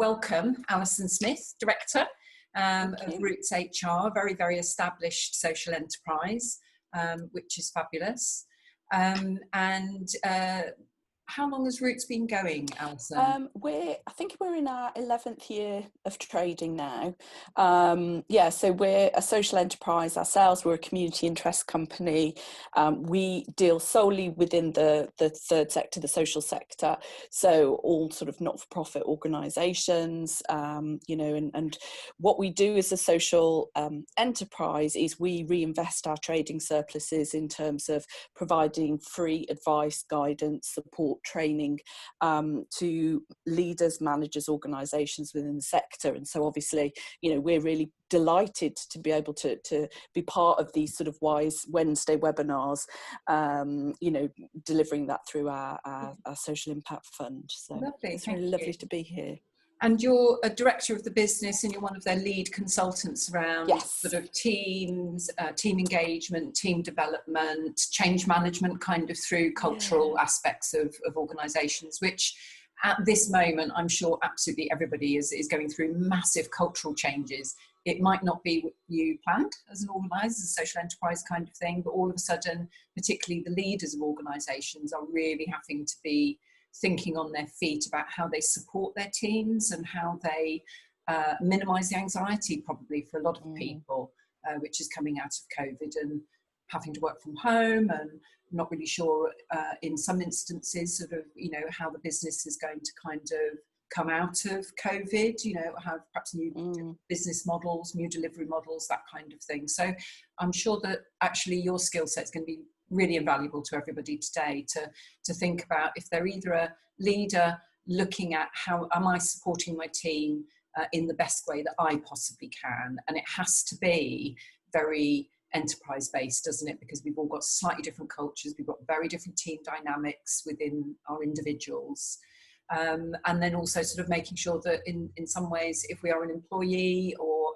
welcome Alison Smith, Director of Roots HR, very, very established social enterprise, which is fabulous. How long has Roots been going, Alison? I think we're in our 11th year of trading now. So we're a social enterprise ourselves. We're a community interest company. We deal solely within the third sector, the social sector. So all sort of not-for-profit organisations, and what we do as a social enterprise is we reinvest our trading surpluses in terms of providing free advice, guidance, support, training to leaders, managers, organisations within the sector. And so obviously, we're really delighted to be able to be part of these sort of WiSE Wednesday webinars, delivering that through our social impact fund. So lovely. It's really lovely to be here. And you're a director of the business, and you're one of their lead consultants around sort of teams, team engagement, team development, change management, kind of through cultural aspects of organisations, which at this moment, I'm sure absolutely everybody is going through massive cultural changes. It might not be what you planned as an organiser, as a social enterprise kind of thing, but all of a sudden, particularly the leaders of organisations are really having to be thinking on their feet about how they support their teams and how they minimise the anxiety probably for a lot of people, which is coming out of COVID and having to work from home and not really sure in some instances sort of, how the business is going to kind of come out of COVID, have perhaps new business models, new delivery models, that kind of thing. So I'm sure that actually your skill set is going to be really invaluable to everybody today to think about if they're either a leader looking at how am I supporting my team in the best way that I possibly can, and it has to be very enterprise based, doesn't it, because we've all got slightly different cultures, we've got very different team dynamics within our individuals, and then also sort of making sure that in some ways if we are an employee or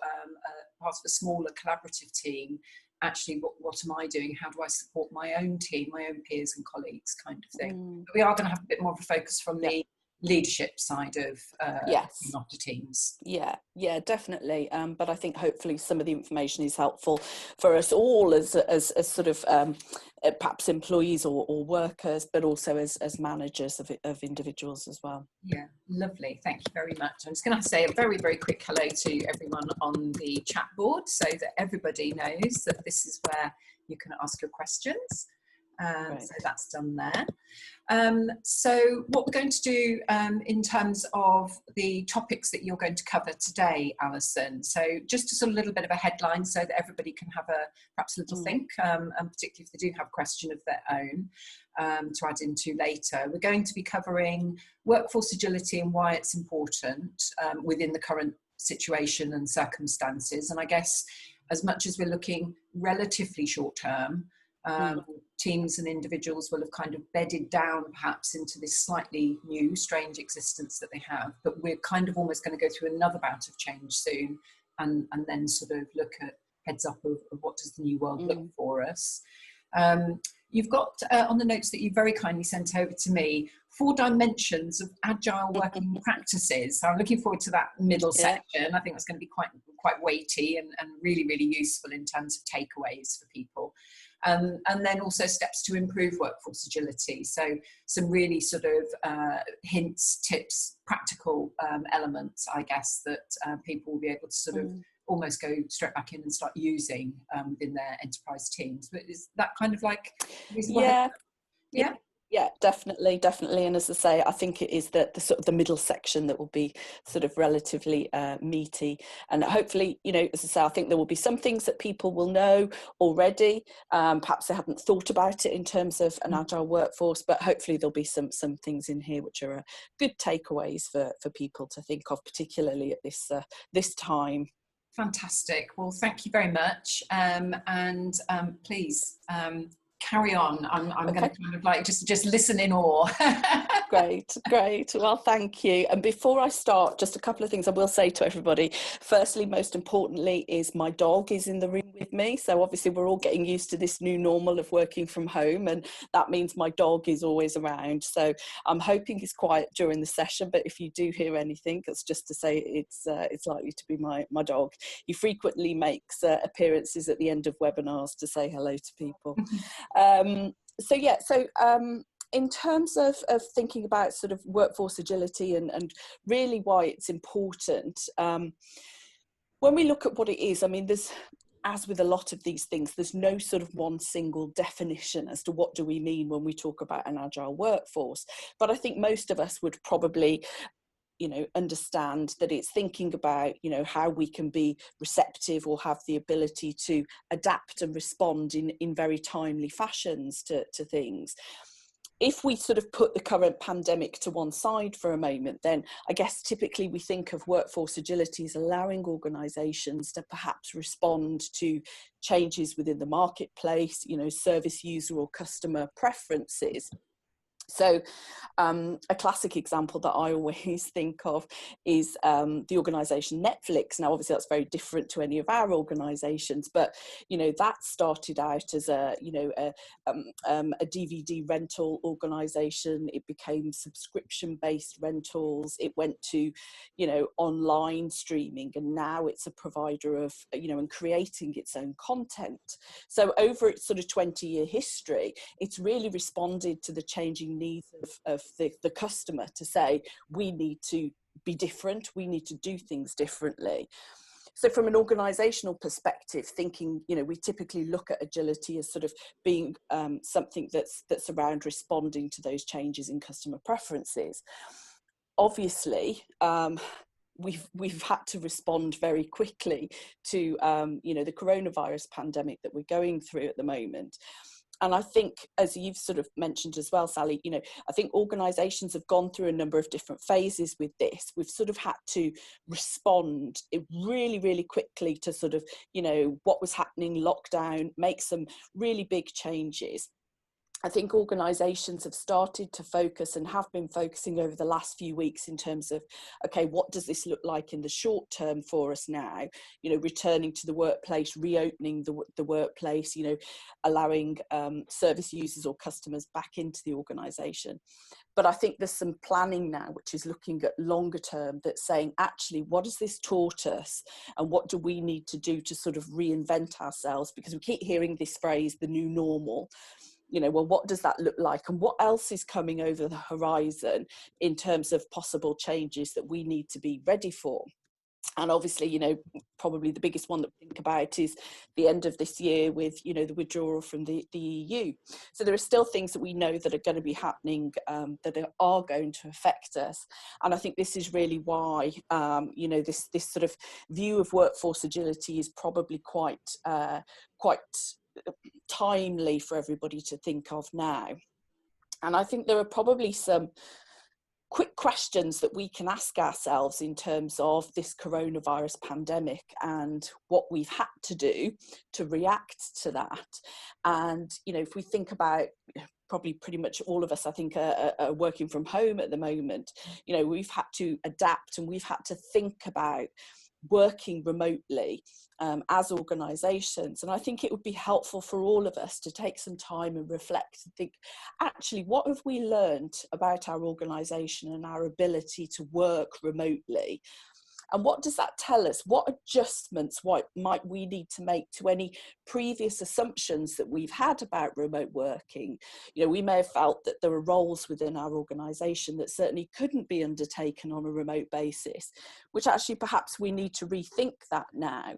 part of a smaller collaborative team, actually what am I doing, how do I support my own team, my own peers and colleagues, kind of thing. But we are going to have a bit more of a focus from the leadership side of not the teams. Yeah, definitely. But I think hopefully some of the information is helpful for us all as sort of perhaps employees or workers, but also as managers of individuals as well. Yeah, lovely. Thank you very much. I'm just going to say a very, very quick hello to everyone on the chat board so that everybody knows that this is where you can ask your questions. So that's done there. So what we're going to do in terms of the topics that you're going to cover today, Alison, so just a sort of little bit of a headline so that everybody can have perhaps a little think, and particularly if they do have a question of their own to add into later. We're going to be covering workforce agility and why it's important within the current situation and circumstances. And I guess as much as we're looking relatively short term, teams and individuals will have kind of bedded down perhaps into this slightly new, strange existence that they have, but we're kind of almost going to go through another bout of change soon and then sort of look at heads up of what does the new world look for us. You've got on the notes that you very kindly sent over to me 4 dimensions of agile working practices. So I'm looking forward to that middle section. I think that's going to be quite weighty and really, really useful in terms of takeaways for people. And then also steps to improve workforce agility. So some really sort of hints, tips, practical elements, I guess, that people will be able to sort of almost go straight back in and start using within their enterprise teams. But is that kind of like reasonable? Yeah, definitely. And as I say, I think it is the sort of the middle section that will be sort of relatively meaty. And hopefully, as I say, I think there will be some things that people will know already. Perhaps they hadn't thought about it in terms of an agile workforce, but hopefully there'll be some things in here which are good takeaways for people to think of, particularly at this time. Fantastic. Well, thank you very much. And please carry on. I'm going to kind of like just listen in awe. Great. Well, thank you. And before I start, just a couple of things I will say to everybody. Firstly, most importantly, is my dog is in the room with me, so obviously we're all getting used to this new normal of working from home, and that means my dog is always around. So I'm hoping it's quiet during the session, but if you do hear anything, it's just to say it's likely to be my dog. He frequently makes appearances at the end of webinars to say hello to people. In terms of thinking about sort of workforce agility and really why it's important, when we look at what it is, I mean, as with a lot of these things, there's no sort of one single definition as to what do we mean when we talk about an agile workforce. But I think most of us would probably, understand that it's thinking about, how we can be receptive or have the ability to adapt and respond in very timely fashions to things. If we sort of put the current pandemic to one side for a moment, then I guess typically we think of workforce agility as allowing organisations to perhaps respond to changes within the marketplace, service user or customer preferences. So a classic example that I always think of is the organisation Netflix. Now, obviously, that's very different to any of our organisations, but that started out as a DVD rental organisation. It became subscription-based rentals. It went to online streaming, and now it's a provider of and creating its own content. So over its sort of 20-year history, it's really responded to the changing needs of the customer to say, we need to be different, we need to do things differently. So from an organisational perspective, thinking, we typically look at agility as sort of being something that's around responding to those changes in customer preferences. Obviously, we've had to respond very quickly to the coronavirus pandemic that we're going through at the moment. And I think, as you've sort of mentioned as well, Sally, I think organisations have gone through a number of different phases with this. We've sort of had to respond really, really quickly to sort of, what was happening, lockdown, make some really big changes. I think organisations have started to focus and have been focusing over the last few weeks in terms of, okay, what does this look like in the short term for us now? Returning to the workplace, reopening the workplace, allowing service users or customers back into the organisation. But I think there's some planning now, which is looking at longer term, that's saying, actually, what has this taught us? And what do we need to do to sort of reinvent ourselves? Because we keep hearing this phrase, the new normal. Well, what does that look like? And what else is coming over the horizon in terms of possible changes that we need to be ready for? And obviously, probably the biggest one that we think about is the end of this year with, the withdrawal from the EU. So there are still things that we know that are going to be happening that are going to affect us. And I think this is really why, this sort of view of workforce agility is probably quite timely for everybody to think of now. And I think there are probably some quick questions that we can ask ourselves in terms of this coronavirus pandemic and what we've had to do to react to that. And, if we think about, probably pretty much all of us, I think, are working from home at the moment, we've had to adapt and we've had to think about working remotely as organisations. And I think it would be helpful for all of us to take some time and reflect and think, actually, what have we learned about our organisation and our ability to work remotely? And what does that tell us? What adjustments might we need to make to any previous assumptions that we've had about remote working? We may have felt that there are roles within our organisation that certainly couldn't be undertaken on a remote basis, which actually perhaps we need to rethink that now.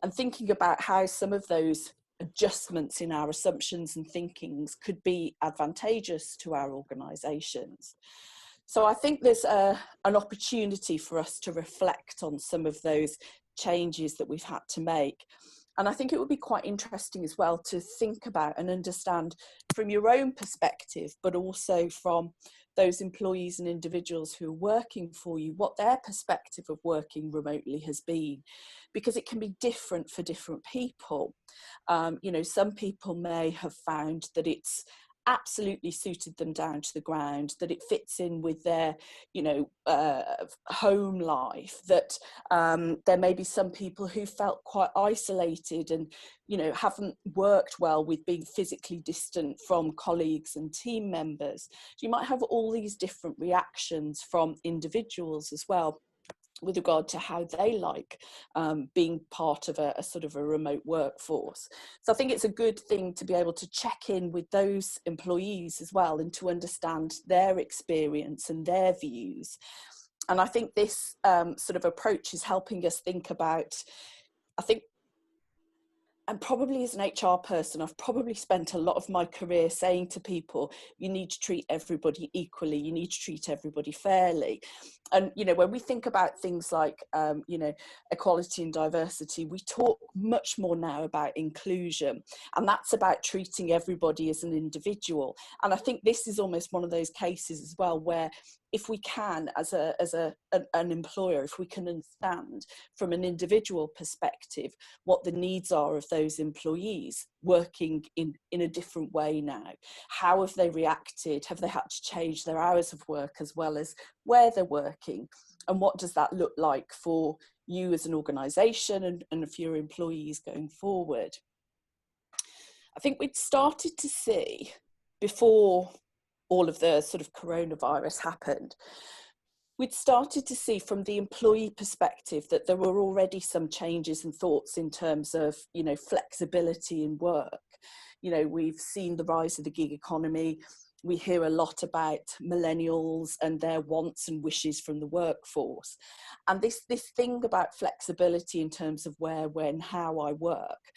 And thinking about how some of those adjustments in our assumptions and thinkings could be advantageous to our organisations. So I think there's an opportunity for us to reflect on some of those changes that we've had to make. And I think it would be quite interesting as well to think about and understand from your own perspective, but also from those employees and individuals who are working for you, what their perspective of working remotely has been, because it can be different for different people. Some people may have found that it's absolutely suited them down to the ground, that it fits in with their, home life, that there may be some people who felt quite isolated and, haven't worked well with being physically distant from colleagues and team members. So you might have all these different reactions from individuals as well, with regard to how they like being part of a sort of a remote workforce. So I think it's a good thing to be able to check in with those employees as well, and to understand their experience and their views. And I think this sort of approach is helping us think about, I think, and probably as an HR person, I've probably spent a lot of my career saying to people, you need to treat everybody equally, you need to treat everybody fairly. And, when we think about things like, equality and diversity, we talk much more now about inclusion, and that's about treating everybody as an individual. And I think this is almost one of those cases as well, where if we can, as an employer, if we can understand from an individual perspective what the needs are of those employees working in a different way now, how have they reacted? Have they had to change their hours of work as well as where they're working? And what does that look like for you as an organisation and for your employees going forward? I think we'd started to see, before all of the sort of coronavirus happened, we'd started to see from the employee perspective that there were already some changes and thoughts in terms of, flexibility in work. We've seen the rise of the gig economy. We hear a lot about millennials and their wants and wishes from the workforce. And this thing about flexibility in terms of where, when, how I work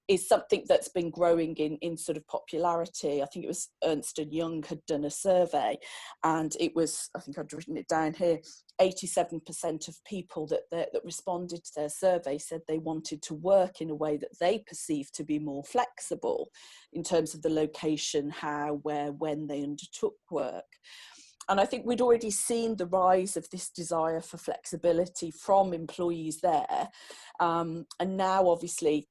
is something that's been growing in sort of popularity. I think it was Ernst & Young had done a survey, and it was, I think I'd written it down here, 87% of people that responded to their survey said they wanted to work in a way that they perceived to be more flexible in terms of the location, how, where, when they undertook work. And I think we'd already seen the rise of this desire for flexibility from employees there. And now, obviously,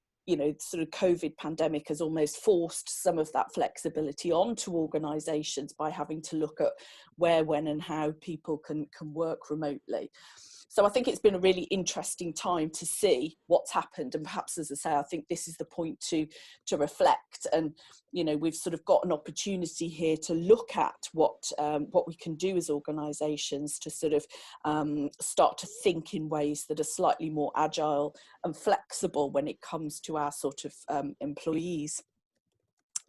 sort of COVID pandemic has almost forced some of that flexibility onto organisations by having to look at where, when and how people can work remotely. So I think it's been a really interesting time to see what's happened. And perhaps, as I say, I think this is the point to reflect. And, we've sort of got an opportunity here to look at what we can do as organisations to sort of start to think in ways that are slightly more agile and flexible when it comes to our sort of employees.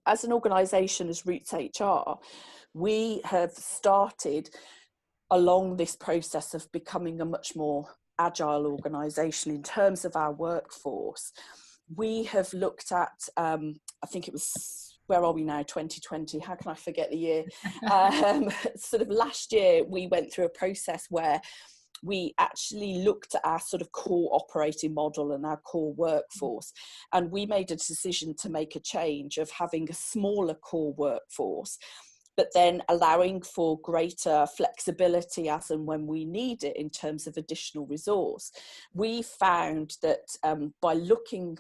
As an organisation, as Roots HR, we have started along this process of becoming a much more agile organisation in terms of our workforce. We have looked at, I think it was, where are we now, 2020, how can I forget the year? Sort of last year, we went through a process where we actually looked at our sort of core operating model and our core workforce. And we made a decision to make a change of having a smaller core workforce, but then allowing for greater flexibility as and when we need it in terms of additional resource. We found that by looking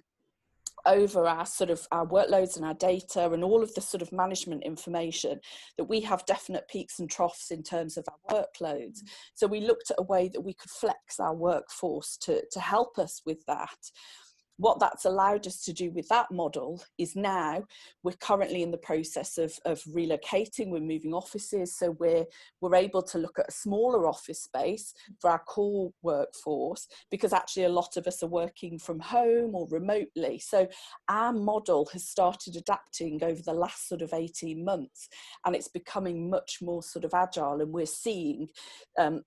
over our workloads and our data and all of the sort of management information, that we have definite peaks and troughs in terms of our workloads. So we looked at a way that we could flex our workforce to help us with that. What that's allowed us to do with that model is now we're currently in the process of relocating. We're moving offices, so we're able to look at a smaller office space for our core workforce, because actually a lot of us are working from home or remotely. So our model has started adapting over the last sort of 18 months, and it's becoming much more sort of agile, and we're seeing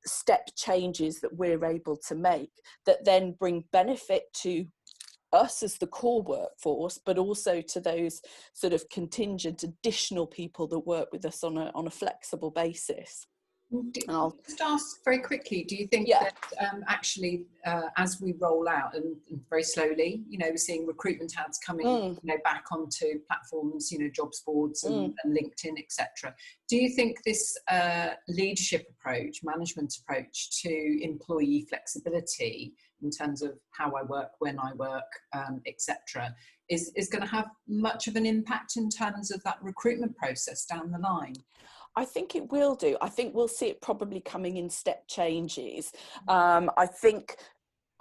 step changes that we're able to make that then bring benefit to us as the core workforce, but also to those sort of contingent additional people that work with us on a flexible basis. Just ask very quickly, do you think that actually as we roll out and very slowly, we're seeing recruitment ads coming back onto platforms, jobs boards and LinkedIn, etc. Do you think this leadership approach, management approach to employee flexibility in terms of how I work, when I work, etc., is going to have much of an impact in terms of that recruitment process down the line? I think it will do. I think we'll see it probably coming in step changes. I think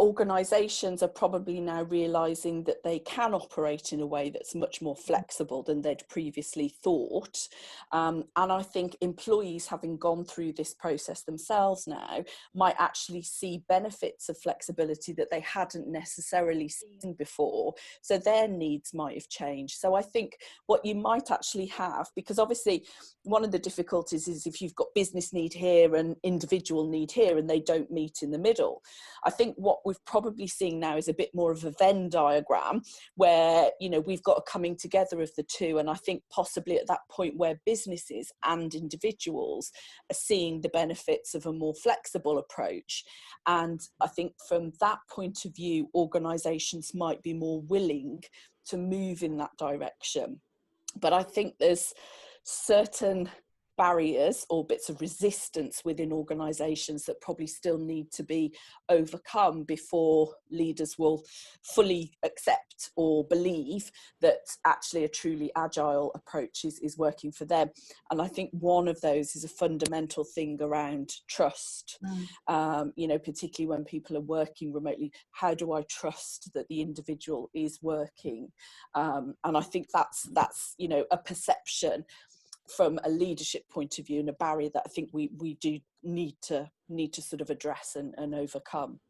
organisations are probably now realising that they can operate in a way that's much more flexible than they'd previously thought. And I think employees, having gone through this process themselves now, might actually see benefits of flexibility that they hadn't necessarily seen before. So their needs might have changed. So I think what you might actually have, because obviously one of the difficulties is if you've got business need here and individual need here and they don't meet in the middle. I think what we've probably seen now is a bit more of a Venn diagram where, we've got a coming together of the two. And I think possibly at that point where businesses and individuals are seeing the benefits of a more flexible approach. And I think from that point of view, organisations might be more willing to move in that direction. But I think there's certain barriers or bits of resistance within organisations that probably still need to be overcome before leaders will fully accept or believe that actually a truly agile approach is working for them. And I think one of those is a fundamental thing around trust. Particularly when people are working remotely, how do I trust that the individual is working? And I think that's a perception from a leadership point of view and a barrier that I think we do need to sort of address and overcome.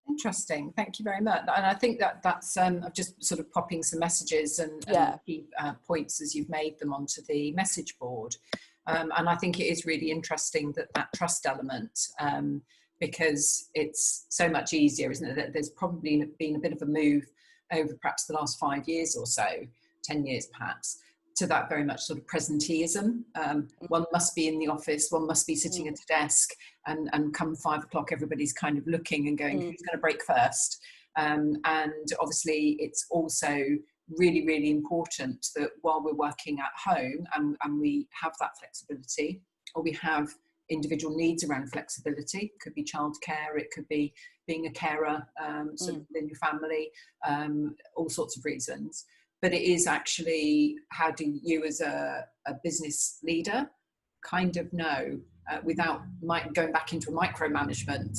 Interesting, thank you very much. And I think that's just sort of popping some messages and key points as you've made them onto the message board. And I think it is really interesting that trust element, because it's so much easier, isn't it? That there's probably been a bit of a move over perhaps the last 5 years or so, 10 years perhaps, to that very much sort of presenteeism. One must be in the office, one must be sitting at a desk, and come 5 o'clock, everybody's kind of looking and going, who's going to break first? And obviously it's also really, really important that while we're working at home and we have that flexibility, or we have individual needs around flexibility, it could be childcare, it could be being a carer, sort of in your family, all sorts of reasons. But it is actually, how do you as a business leader kind of know, without going back into a micromanagement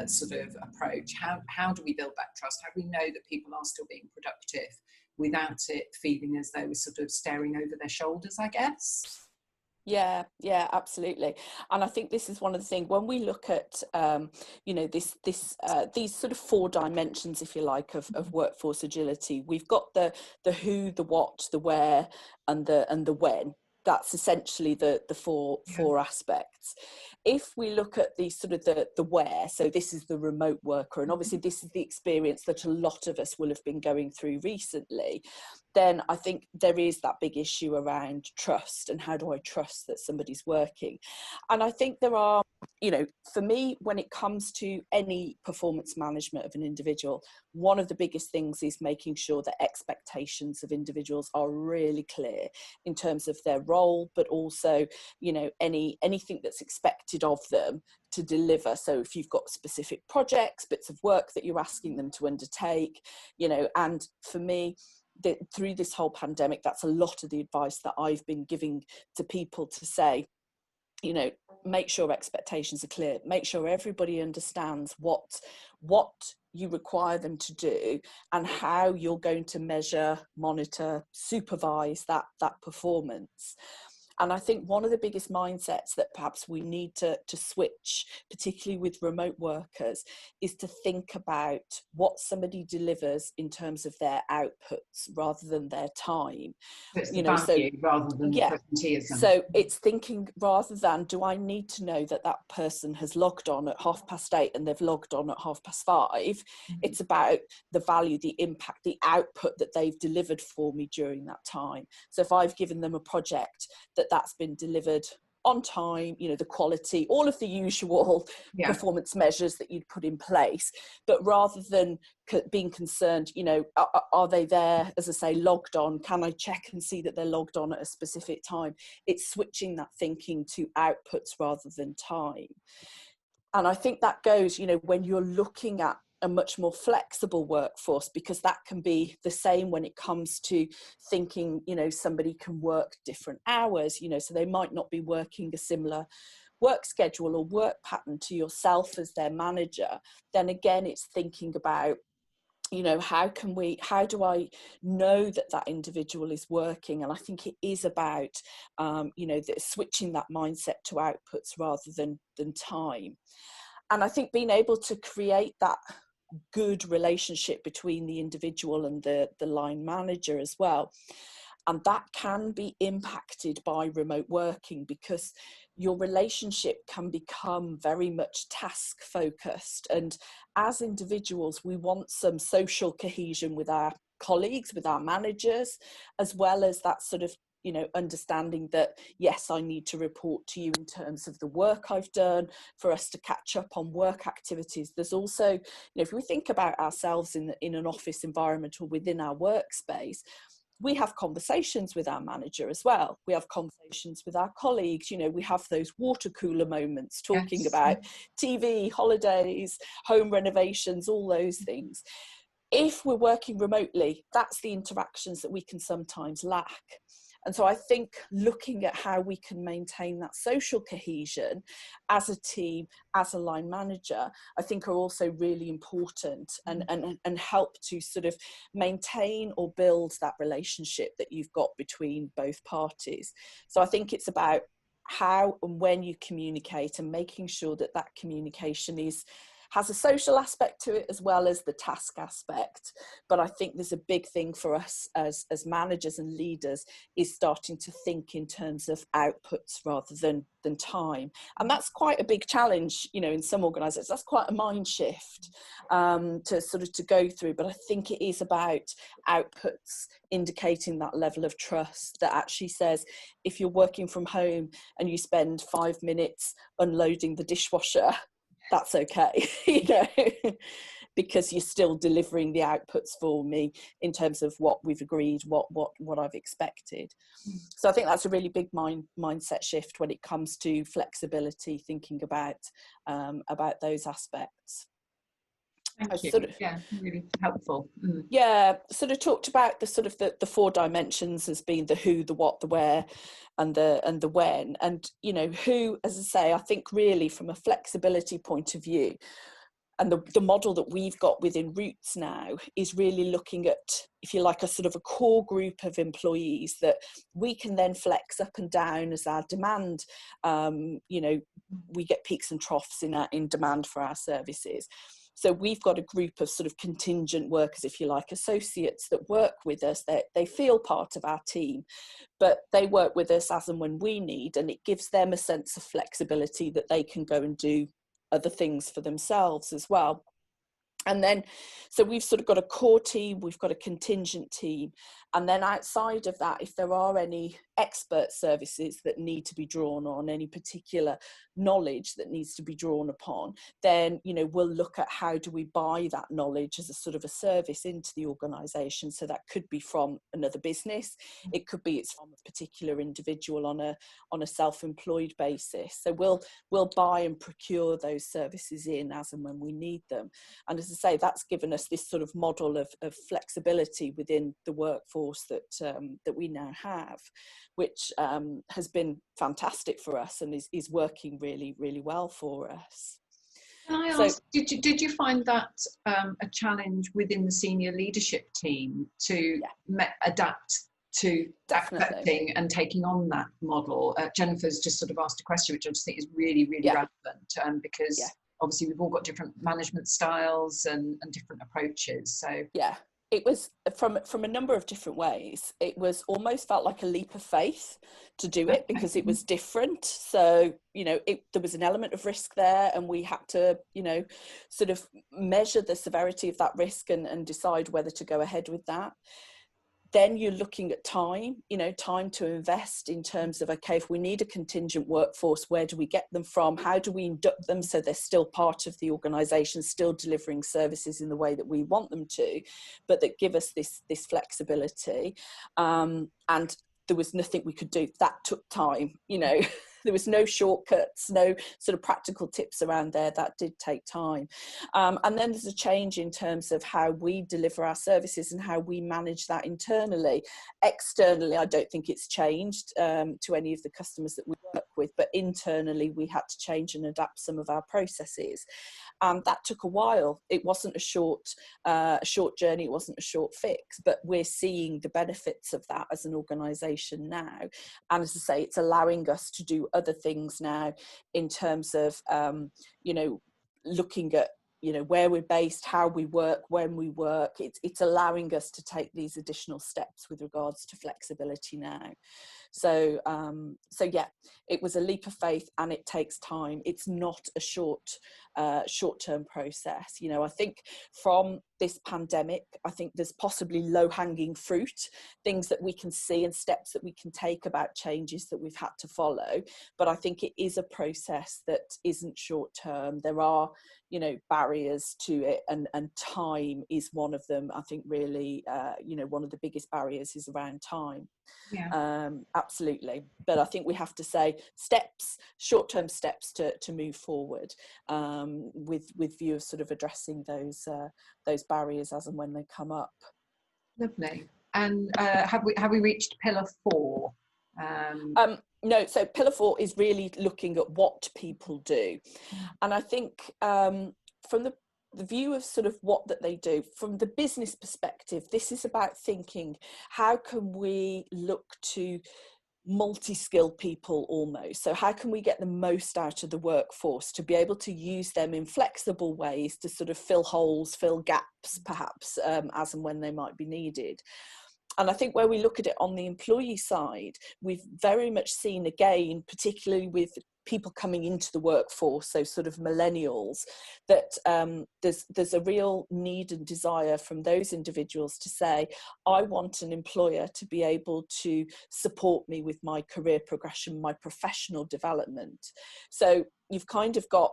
sort of approach, how do we build that trust? How do we know that people are still being productive without it feeling as though we're sort of staring over their shoulders, I guess? Yeah, absolutely. And I think this is one of the things when we look at, these sort of 4 dimensions, if you like, of workforce agility. We've got the who, the what, the where, and the when. That's essentially the four aspects. If we look at the sort of the where, so this is the remote worker, and obviously this is the experience that a lot of us will have been going through recently, then I think there is that big issue around trust and how do I trust that somebody's working. And I think there are, for me, when it comes to any performance management of an individual, one of the biggest things is making sure that expectations of individuals are really clear in terms of their role, but also, anything that's expected of them to deliver. So if you've got specific projects, bits of work that you're asking them to undertake, and for me, through this whole pandemic, that's a lot of the advice that I've been giving to people, to say, make sure expectations are clear, make sure everybody understands what you require them to do and how you're going to measure, monitor, supervise that performance. And I think one of the biggest mindsets that perhaps we need to switch, particularly with remote workers, is to think about what somebody delivers in terms of their outputs rather than their time. It's the value rather than the presenteeism. So it's thinking rather than, do I need to know that person has logged on at 8:30 and they've logged on at 5:30? It's about the value, the impact, the output that they've delivered for me during that time. So if I've given them a project that's been delivered on time, you know, the quality, all of the usual performance measures that you'd put in place. But rather than being concerned, you know, are they there, as I say, logged on? Can I check and see that they're logged on at a specific time? It's switching that thinking to outputs rather than time. And I think that goes, you know, when you're looking at a much more flexible workforce, because that can be the same when it comes to thinking, you know, somebody can work different hours, you know, so they might not be working a similar work schedule or work pattern to yourself as their manager. Then again, it's thinking about, you know, how do I know that that individual is working? And I think it is about, you know, switching that mindset to outputs rather than time. And I think being able to create that good relationship between the individual and the line manager as well. And that can be impacted by remote working, because your relationship can become very much task focused. And as individuals, we want some social cohesion with our colleagues, with our managers, as well as that sort of, you know, understanding that, yes, I need to report to you in terms of the work I've done, for us to catch up on work activities. There's also, you know, if we think about ourselves in an office environment or within our workspace, we have conversations with our manager as well. We have conversations with our colleagues. You know, we have those water cooler moments talking about TV, holidays, home renovations, all those things. If we're working remotely, that's the interactions that we can sometimes lack. And so I think looking at how we can maintain that social cohesion as a team, as a line manager, I think are also really important, and help to sort of maintain or build that relationship that you've got between both parties. So I think it's about how and when you communicate, and making sure that that communication has a social aspect to it as well as the task aspect. But I think there's a big thing for us as managers and leaders is starting to think in terms of outputs rather than time. And that's quite a big challenge, you know, in some organisations. That's quite a mind shift to go through. But I think it is about outputs indicating that level of trust that actually says, if you're working from home and you spend 5 minutes unloading the dishwasher, that's okay, you know, because you're still delivering the outputs for me in terms of what we've agreed, what I've expected. So I think that's a really big mindset shift when it comes to flexibility, thinking about those aspects. Thank you. Yeah, really helpful. Yeah, sort of talked about the 4 dimensions as being the who, the what, the where, and the when. And, you know, who, as I say, I think really from a flexibility point of view, and the model that we've got within Roots now is really looking at, if you like, a sort of a core group of employees that we can then flex up and down as our demand, you know, we get peaks and troughs in demand for our services. So we've got a group of sort of contingent workers, if you like, associates that work with us. They feel part of our team, but they work with us as and when we need, and it gives them a sense of flexibility that they can go and do other things for themselves as well. And then, so we've sort of got a core team, we've got a contingent team. And then outside of that, if there are any expert services that need to be drawn on, any particular knowledge that needs to be drawn upon, then, you know, we'll look at how do we buy that knowledge as a sort of a service into the organisation. So that could be from another business. It could be it's from a particular individual on a self-employed basis. So we'll buy and procure those services in as and when we need them. And as I say, that's given us this sort of model of flexibility within the workforce that we now have, which has been fantastic for us and is working really, really well for us. Can I ask, did you find that a challenge within the senior leadership team to adapt to accepting and taking on that model? Jennifer's just sort of asked a question, which I just think is really, really relevant, because obviously we've all got different management styles and different approaches. So it was from a number of different ways. It was almost felt like a leap of faith to do it because it was different. So, you know, there was an element of risk there, and we had to, you know, sort of measure the severity of that risk and decide whether to go ahead with that. then you're looking at time, time to invest in terms of, okay, if we need a contingent workforce, where do we get them from? How do we induct them so they're still part of the organisation, still delivering services in the way that we want them to, but that give us this flexibility. And there was nothing we could do. That took time, There was no shortcuts, no sort of practical tips around there. That did take time. And then there's a change in terms of how we deliver our services and how we manage that internally. Externally, I don't think it's changed to any of the customers that we work with, but internally we had to change and adapt some of our processes. That took a while. It wasn't a short journey. It wasn't a short fix, but we're seeing the benefits of that as an organisation now. And as I say, it's allowing us to do other things now in terms of, looking at, where we're based, how we work, when we work. It's allowing us to take these additional steps with regards to flexibility now. So yeah, it was a leap of faith, and it takes time. It's not a short-term process. I think from this pandemic, I think there's possibly low-hanging fruit, things that we can see and steps that we can take about changes that we've had to follow. But I think it is a process that isn't short-term. There are, barriers to it, and time is one of them. I think really, one of the biggest barriers is around time. Yeah. Absolutely. But I think we have to say short-term steps to move forward, with view of sort of addressing those barriers as and when they come up. Lovely. And have we reached pillar 4? No, so pillar 4 is really looking at what people do. And I think from the view of sort of what that they do, from the business perspective, this is about thinking, how can we look to multi-skilled people almost? So how can we get the most out of the workforce to be able to use them in flexible ways to sort of fill holes, fill gaps, perhaps, as and when they might be needed? And I think where we look at it on the employee side, we've very much seen, again, particularly with people coming into the workforce, so sort of millennials, that there's a real need and desire from those individuals to say, I want an employer to be able to support me with my career progression, my professional development. So you've kind of got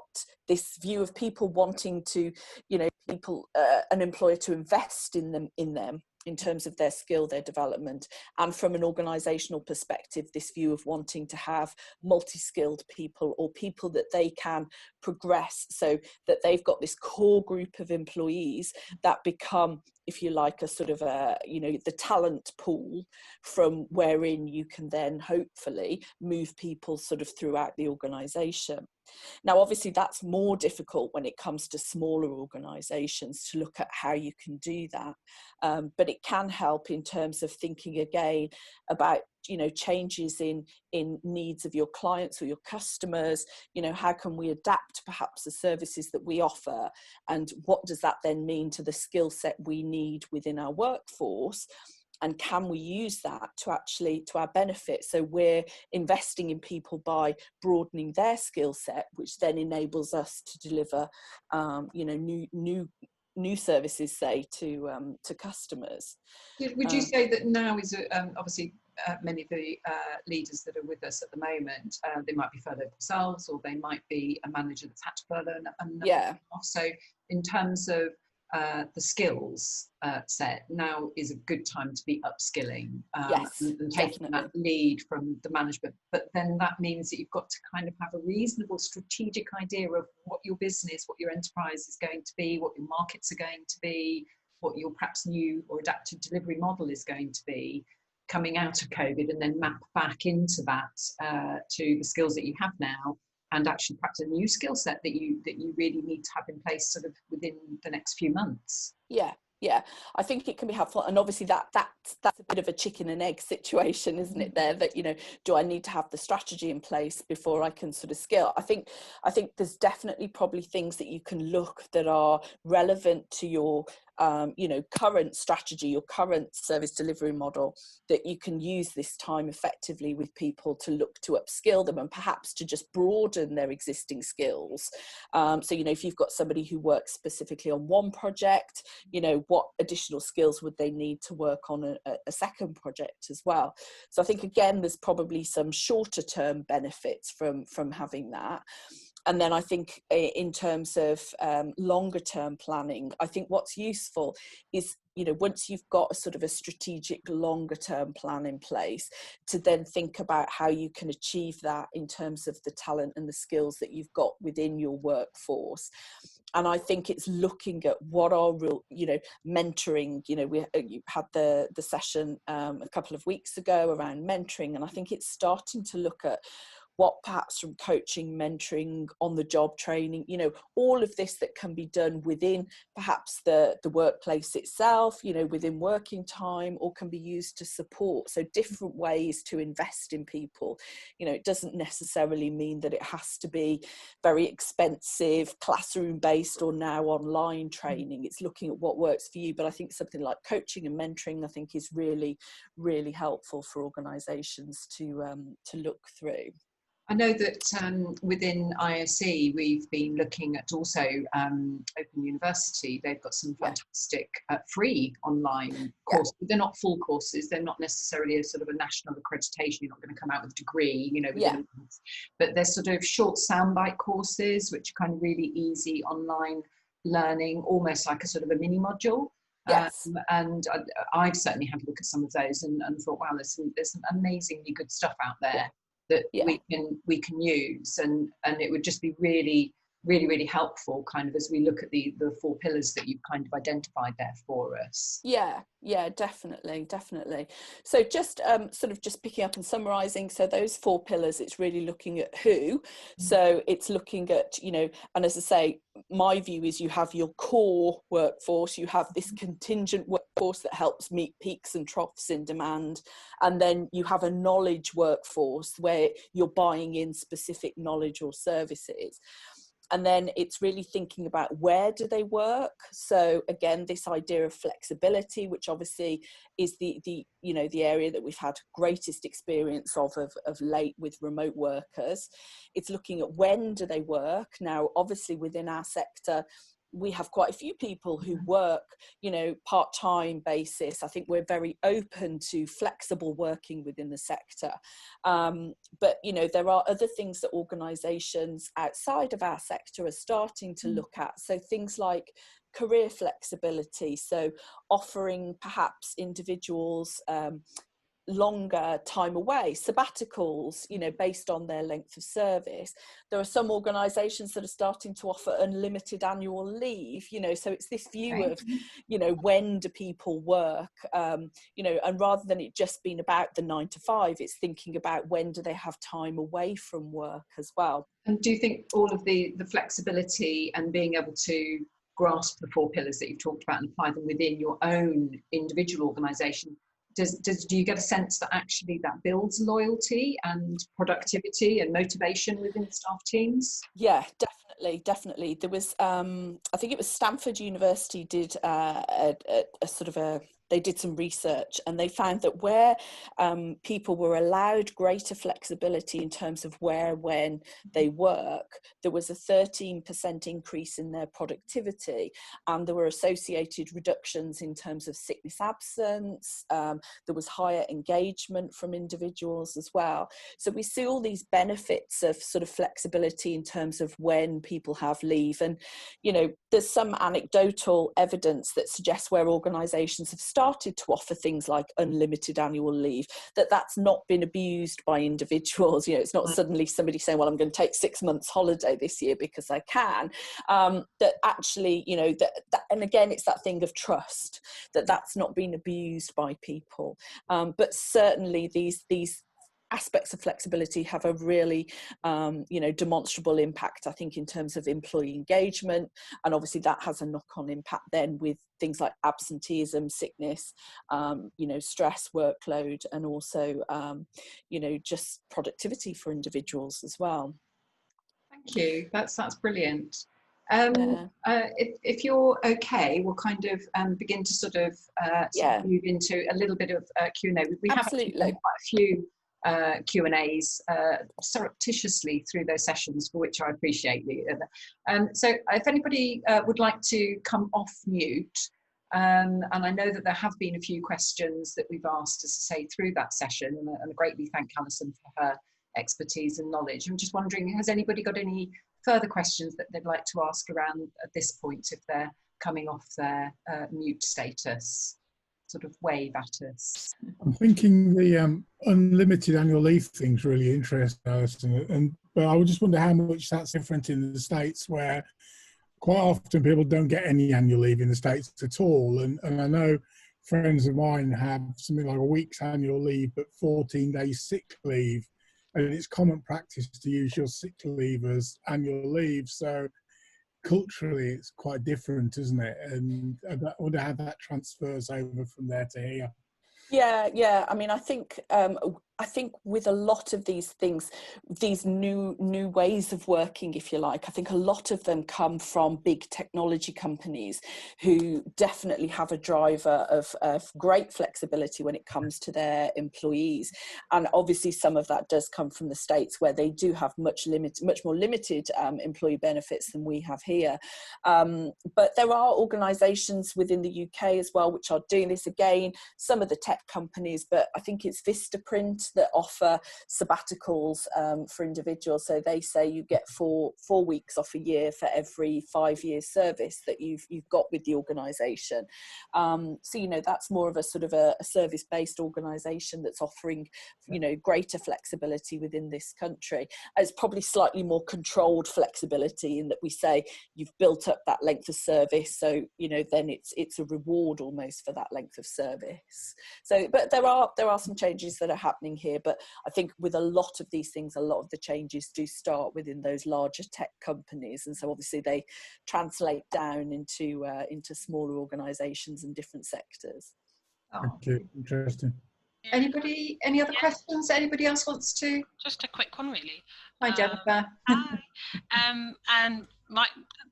this view of people wanting to, an employer to invest in them in terms of their skill, their development, and from an organisational perspective, this view of wanting to have multi-skilled people, or people that they can progress, so that they've got this core group of employees that become, if you like, a sort of the talent pool from wherein you can then hopefully move people sort of throughout the organisation. Now, obviously, that's more difficult when it comes to smaller organisations to look at how you can do that. But it can help in terms of thinking again about, changes in needs of your clients or your customers. How can we adapt perhaps the services that we offer, and what does that then mean to the skill set we need within our workforce? And can we use that to our benefit? So we're investing in people by broadening their skill set, which then enables us to deliver, new services, say, to customers. Would you say that now is obviously many of the leaders that are with us at the moment, they might be furloughed themselves, or they might be a manager that's had to furlough and so in terms of the skills set, now is a good time to be upskilling, yes, and taking that lead from the management. But then that means that you've got to kind of have a reasonable strategic idea of what your business, what your enterprise is going to be, what your markets are going to be, what your perhaps new or adaptive delivery model is going to be coming out of COVID, and then map back into that to the skills that you have now, and actually perhaps a new skill set that you really need to have in place sort of within the next few months. Yeah, I think it can be helpful, and obviously that's a bit of a chicken and egg situation, isn't it? There, that do I need to have the strategy in place before I can sort of skill? I think there's definitely probably things that you can look that are relevant to your you know, current strategy, your current service delivery model, that you can use this time effectively with people to look to upskill them and perhaps to just broaden their existing skills. So, you know, if you've got somebody who works specifically on one project, you know, what additional skills would they need to work on a second project as well? So I think, again, there's probably some shorter term benefits from having that. And then I think in terms of longer term planning, I think what's useful is, you know, once you've got a sort of a strategic longer term plan in place, to then think about how you can achieve that in terms of the talent and the skills that you've got within your workforce. And I think it's looking at what are real, you know, mentoring. You know, you had the session a couple of weeks ago around mentoring, and I think it's starting to look at what perhaps from coaching, mentoring, on the job training, you know, all of this that can be done within perhaps the workplace itself, you know, within working time, or can be used to support. So different ways to invest in people. You know, it doesn't necessarily mean that it has to be very expensive, classroom based or now online training. It's looking at what works for you. But I think something like coaching and mentoring, I think, is really, really helpful for organisations to look through. I know that within iSE, we've been looking at also Open University. They've got some fantastic free online courses. They're not full courses. They're not necessarily a sort of a national accreditation. You're not going to come out with a degree, you know, within a month. But they're sort of short soundbite courses, which are kind of really easy online learning, almost like a sort of a mini module. Yes. And I've certainly had a look at some of those and thought, wow, there's some amazingly good stuff out there that we can use, and it would just be really, really, really helpful kind of as we look at the 4 pillars that you've kind of identified there for us. Yeah, definitely. So just sort of just picking up and summarising, so those 4 pillars, it's really looking at who. So it's looking at, you know, and as I say, my view is you have your core workforce, you have this contingent workforce that helps meet peaks and troughs in demand, and then you have a knowledge workforce where you're buying in specific knowledge or services. And then it's really thinking about where do they work. So again, this idea of flexibility, which obviously is the you know, the area that we've had greatest experience of late with remote workers. It's looking at when do they work. Now, obviously within our sector, we have quite a few people who work, you know, part-time basis. I think we're very open to flexible working within the sector. But, you know, there are other things that organisations outside of our sector are starting to look at. So things like career flexibility. So offering perhaps individuals longer time away, sabbaticals, you know, based on their length of service. There are some organisations that are starting to offer unlimited annual leave, you know, so it's this view of, you know, when do people work, you know, and rather than it just being about the 9 to 5, it's thinking about when do they have time away from work as well. And do you think all of the flexibility and being able to grasp the 4 pillars that you've talked about and apply them within your own individual organisation, do you get a sense that actually that builds loyalty and productivity and motivation within staff teams? Yeah, definitely. There was, I think it was Stanford University did a sort of they did some research, and they found that where people were allowed greater flexibility in terms of when they work, there was a 13% increase in their productivity, and there were associated reductions in terms of sickness absence. There was higher engagement from individuals as well. So we see all these benefits of sort of flexibility in terms of when people have leave. And, you know, there's some anecdotal evidence that suggests where organisations have started to offer things like unlimited annual leave, that's not been abused by individuals. You know, it's not suddenly somebody saying, well, I'm going to take 6 months holiday this year because I can. That actually, you know, that and again, it's that thing of trust, that's not been abused by people. But certainly these aspects of flexibility have a really, you know, demonstrable impact, I think, in terms of employee engagement. And obviously that has a knock-on impact then with things like absenteeism, sickness, you know, stress, workload, and also, you know, just productivity for individuals as well. Thank you. That's brilliant. If you're okay, we'll kind of begin to sort of move into a little bit of Q&A. We have actually done quite a few Q&As surreptitiously through those sessions, for which I appreciate you. So if anybody would like to come off mute, and I know that there have been a few questions that we've asked, as I say, through that session, and I greatly thank Alison for her expertise and knowledge. I'm just wondering, has anybody got any further questions that they'd like to ask around at this point, if they're coming off their mute status? Sort of wave at us. I'm thinking the unlimited annual leave thing's really interesting, Alison, but I would just wonder how much that's different in the States, where quite often people don't get any annual leave in the States at all, and I know friends of mine have something like a week's annual leave but 14 days sick leave, and it's common practice to use your sick leave as annual leave. So culturally it's quite different, isn't it? And I wonder how that transfers over from there to here. Yeah. I mean, I think with a lot of these things, these new ways of working, if you like, I think a lot of them come from big technology companies who definitely have a driver of great flexibility when it comes to their employees. And obviously some of that does come from the States, where they do have much more limited employee benefits than we have here. But there are organisations within the UK as well which are doing this. Again, some of the tech companies, but I think it's Vistaprint that offer sabbaticals for individuals. So they say you get four weeks off a year for every 5 years service that you've got with the organisation. So, you know, that's more of a sort of a service-based organisation that's offering, you know, greater flexibility within this country. It's probably slightly more controlled flexibility in that we say you've built up that length of service, so, you know, then it's a reward almost for that length of service. So, but there are some changes that are happening here. But I think with a lot of these things, a lot of the changes do start within those larger tech companies, and so obviously they translate down into smaller organisations and different sectors. Thank you. Interesting. Anybody? Any other questions? Anybody else wants to? Just a quick one, really. Hi, Jennifer. Hi. And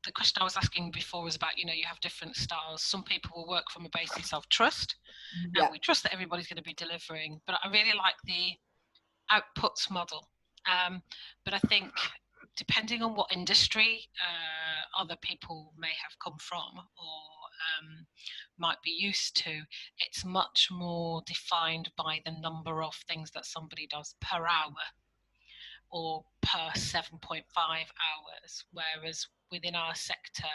the question I was asking before was about, you know, you have different styles. Some people will work from a basis of trust, and we trust that everybody's going to be delivering. But I really like the outputs model. But I think depending on what industry other people may have come from or might be used to, it's much more defined by the number of things that somebody does per hour or per 7.5 hours, whereas within our sector,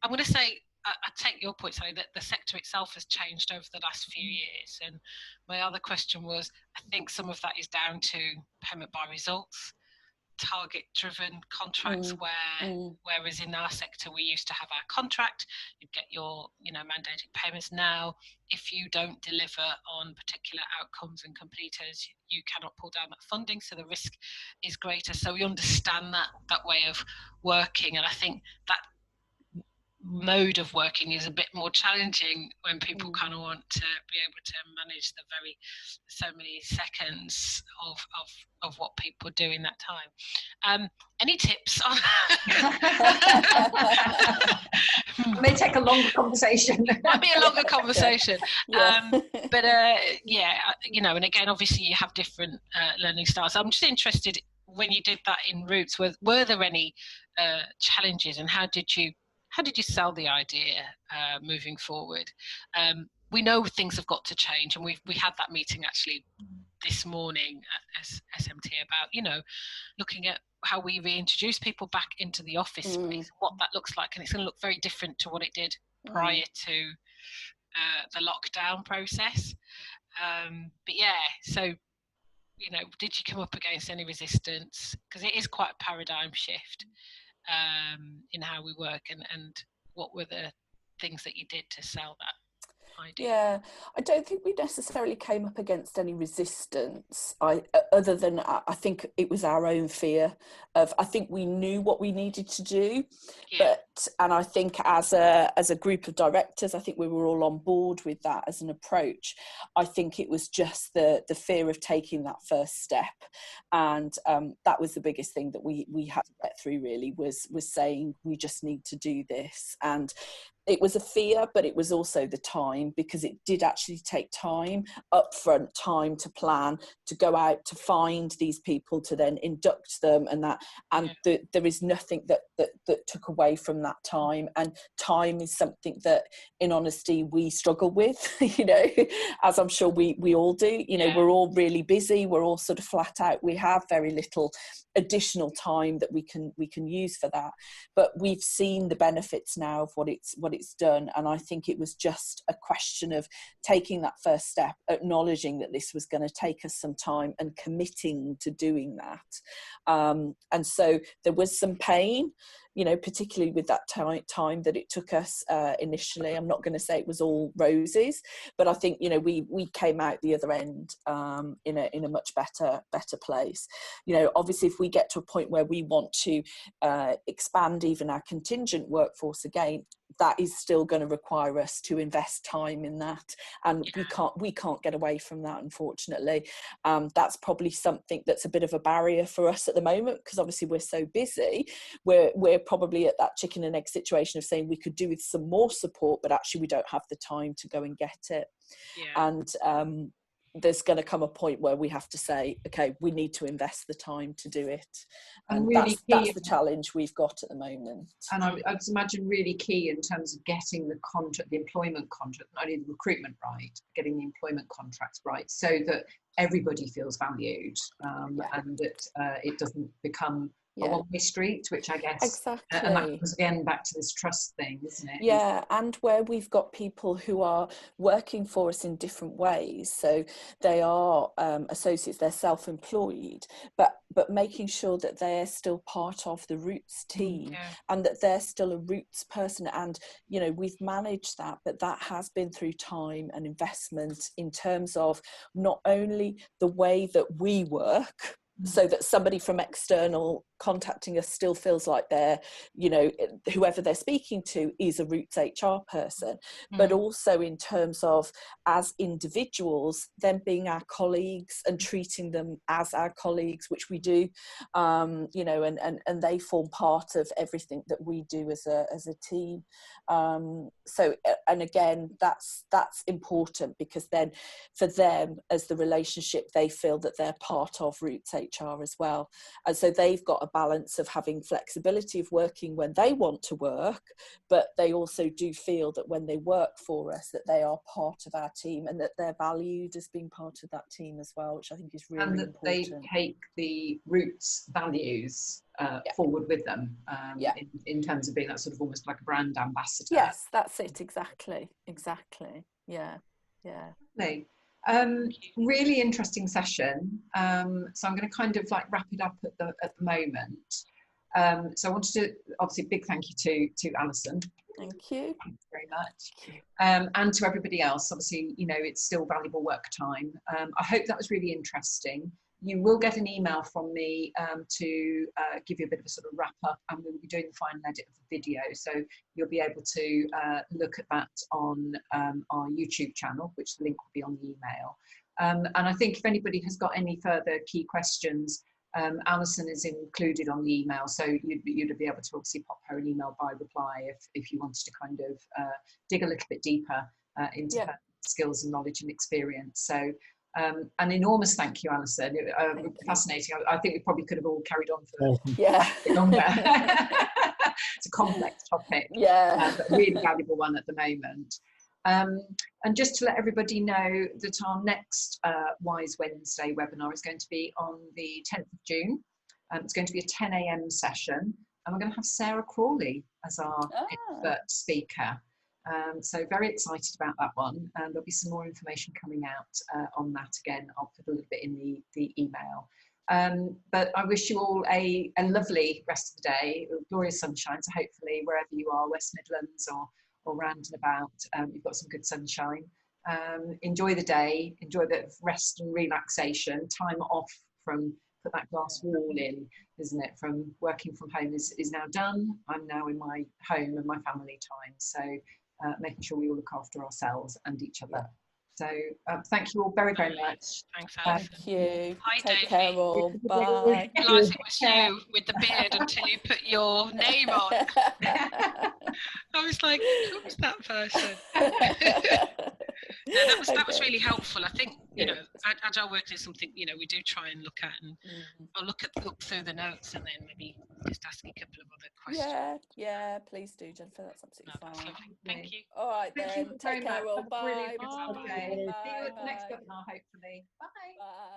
I'm going to say, I take your point, Sally, that the sector itself has changed over the last few years. And my other question was, I think some of that is down to payment by results, target-driven contracts, whereas in our sector we used to have our contract, you'd get your, you know, mandated payments. Now, if you don't deliver on particular outcomes and completers, you cannot pull down that funding, so the risk is greater. So we understand that way of working, and I think that mode of working is a bit more challenging when people kind of want to be able to manage the so many seconds of what people do in that time. Any tips on it may take a longer conversation. Might be a longer conversation. But yeah, you know, and again, obviously you have different learning styles. I'm just interested, when you did that in Roots, were there any challenges, and how did you sell the idea moving forward? We know things have got to change, and we had that meeting actually this morning at SMT about, you know, looking at how we reintroduce people back into the office space, what that looks like, and it's going to look very different to what it did prior to the lockdown process. But yeah, so, you know, did you come up against any resistance? Because it is quite a paradigm shift in how we work, and what were the things that you did to sell that? idea? Yeah, I don't think we necessarily came up against any resistance. Other than I think it was our own fear of. I think we knew what we needed to do, and I think as a group of directors, I think we were all on board with that as an approach. I think it was just the fear of taking that first step, and that was the biggest thing that we had to get through. Really, was saying we just need to do this. And it was a fear, but it was also the time, because it did actually take time, upfront time to plan, to go out, to find these people, to then induct them, and that. And there is nothing that took away from that time. And time is something that, in honesty, we struggle with, you know, as I'm sure we all do. You know, we're all really busy. We're all sort of flat out. We have very little additional time that we can use for that. But we've seen the benefits now of what it's done, and I think it was just a question of taking that first step, acknowledging that this was going to take us some time, and committing to doing that. And so there was some pain, you know, particularly with that time that it took us initially. I'm not going to say it was all roses, but I think, you know, we came out the other end in a much better place. You know, obviously, if we get to a point where we want to expand even our contingent workforce again, that is still going to require us to invest time in that, and we can't get away from that, unfortunately. That's probably something that's a bit of a barrier for us at the moment, because obviously we're so busy. We're probably at that chicken and egg situation of saying we could do with some more support, but actually we don't have the time to go and get it. And there's going to come a point where we have to say, okay, we need to invest the time to do it. And really that's the challenge we've got at the moment. And I'd imagine really key in terms of getting the employment contract, not only the recruitment right, getting the employment contracts right, so that everybody feels valued, and that it doesn't become a one-way street, which I guess, exactly. And that comes again back to this trust thing, isn't it? Yeah, and where we've got people who are working for us in different ways, so they are associates, they're self-employed, but making sure that they're still part of the Roots team, and that they're still a Roots person. And, you know, we've managed that, but that has been through time and investment, in terms of not only the way that we work, so that somebody from external contacting us still feels like they're, you know, whoever they're speaking to is a Roots HR person, but also in terms of, as individuals, them being our colleagues and treating them as our colleagues, which we do, you know, and they form part of everything that we do as a team. So, and again, that's important, because then for them, as the relationship, they feel that they're part of Roots HR as well. And so they've got a balance of having flexibility of working when they want to work, but they also do feel that when they work for us, that they are part of our team, and that they're valued as being part of that team as well, which I think is really important. And that they take the Roots values forward with them, in terms of being that sort of almost like a brand ambassador. Yes, that's it, exactly. Yeah. Really interesting session. So I'm going to kind of like wrap it up at the moment. So I wanted to, obviously, big thank you to Alison. Thank you. Thanks very much. And to everybody else. Obviously, you know, it's still valuable work time. I hope that was really interesting. You will get an email from me to give you a bit of a sort of wrap up, and we'll be doing the final edit of the video. So you'll be able to look at that on our YouTube channel, which the link will be on the email. And I think if anybody has got any further key questions, Alison is included on the email. So you'd be able to obviously pop her an email by reply if you wanted to kind of dig a little bit deeper into her skills and knowledge and experience. So an enormous thank you, Alison. Fascinating. I think we probably could have all carried on for longer. It's a complex topic, but a really valuable one at the moment. And just to let everybody know that our next WiSE Wednesday webinar is going to be on the 10th of June. It's going to be a 10 a.m. session, and we're going to have Sarah Crawley as our expert speaker. So very excited about that one, and there'll be some more information coming out on that. Again, I'll put a little bit in the email. But I wish you all a lovely rest of the day, glorious sunshine. So hopefully wherever you are, West Midlands or or round and about, you've got some good sunshine. Enjoy the day, enjoy a bit of rest and relaxation, time off from, put that glass wall in, isn't it? From working from home is now done. I'm now in my home and my family time. So making sure we all look after ourselves and each other. So thank you all very, very much. Thanks, Alison. Thank you. Hi, Take Davey. care all. Bye. I realised it was you with the beard until you put your name on. I was like, who's that person? No, that was really helpful. I think, you know, agile work is something, you know, we do try and look at, and I'll look through the notes and then maybe just ask a couple of other questions. Yeah, please do, Jennifer. That's absolutely fine. That's lovely. Thank you. All right, then. Take care all. Bye. Bye. Bye. See you at the next webinar, hopefully. Bye. Bye.